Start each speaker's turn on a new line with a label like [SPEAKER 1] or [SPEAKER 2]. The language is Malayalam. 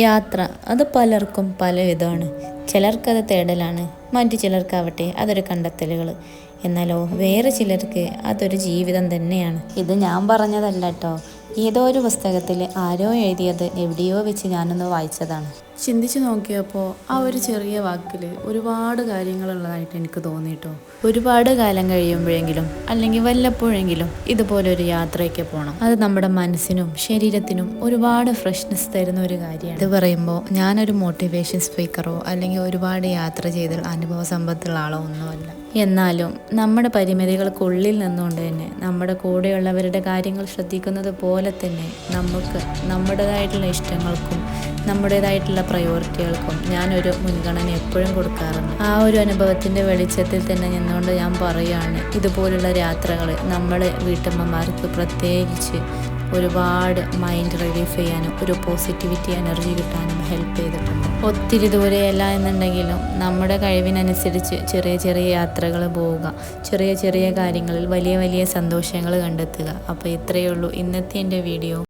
[SPEAKER 1] യാത്ര അത് പലർക്കും പല വിധമാണ്. ചിലർക്കത് തേടലാണ്, മറ്റു ചിലർക്കാവട്ടെ അതൊരു കണ്ടെത്തലുകൾ. എന്നാലോ വേറെ ചിലർക്ക് അതൊരു ജീവിതം തന്നെയാണ്. ഇത് ഞാൻ പറഞ്ഞതല്ല കേട്ടോ, ഏതോ ഒരു പുസ്തകത്തിൽ ആരോ എഴുതിയത് എവിടെയോ വെച്ച് ഞാനൊന്ന് വായിച്ചതാണ്.
[SPEAKER 2] ചിന്തിച്ചു നോക്കിയപ്പോൾ ആ ഒരു ചെറിയ വാക്കിൽ ഒരുപാട് കാര്യങ്ങളുള്ളതായിട്ട് എനിക്ക് തോന്നിയിട്ടോ.
[SPEAKER 1] ഒരുപാട് കാലം കഴിയുമ്പോഴെങ്കിലും അല്ലെങ്കിൽ വല്ലപ്പോഴെങ്കിലും ഇതുപോലൊരു യാത്രയൊക്കെ പോകണം. അത് നമ്മുടെ മനസ്സിനും ശരീരത്തിനും ഒരുപാട് ഫ്രഷ്നെസ് തരുന്ന ഒരു കാര്യമാണ്. ഇത് പറയുമ്പോൾ ഞാനൊരു മോട്ടിവേഷൻ സ്പീക്കറോ അല്ലെങ്കിൽ ഒരുപാട് യാത്ര ചെയ്ത അനുഭവ സമ്പത്തുള്ള ആളോ ഒന്നുമല്ല. എന്നാലും നമ്മുടെ പരിമിതികൾക്കുള്ളിൽ നിന്നുകൊണ്ട് തന്നെ നമ്മുടെ കൂടെയുള്ളവരുടെ കാര്യങ്ങൾ ശ്രദ്ധിക്കുന്നത് പോലെ തന്നെ നമുക്ക് നമ്മുടേതായിട്ടുള്ള ഇഷ്ടങ്ങൾക്കും നമ്മുടേതായിട്ടുള്ള പ്രയോറിറ്റികൾക്കും ഞാനൊരു മുൻഗണന എപ്പോഴും കൊടുക്കാറുണ്ട്. ആ ഒരു അനുഭവത്തിൻ്റെ വെളിച്ചത്തിൽ തന്നെ നിന്നുകൊണ്ട് ഞാൻ പറയുകയാണ്, ഇതുപോലുള്ള യാത്രകൾ നമ്മളെ വീട്ടമ്മമാർക്ക് പ്രത്യേകിച്ച് ഒരുപാട് മൈൻഡ് റിലീഫ് ചെയ്യാനും ഒരു പോസിറ്റിവിറ്റി എനർജി കിട്ടാനും ഹെൽപ്പ് ചെയ്തിട്ടുണ്ട്. ഒത്തിരി ദൂരെയല്ല എന്നുണ്ടെങ്കിലും നമ്മുടെ കഴിവിനനുസരിച്ച് ചെറിയ ചെറിയ യാത്രകൾ പോവുക, ചെറിയ ചെറിയ കാര്യങ്ങളിൽ വലിയ വലിയ സന്തോഷങ്ങൾ കണ്ടെത്തുക. അപ്പോൾ ഇത്രയേ ഉള്ളൂ ഇന്നത്തെ എൻ്റെ വീഡിയോ.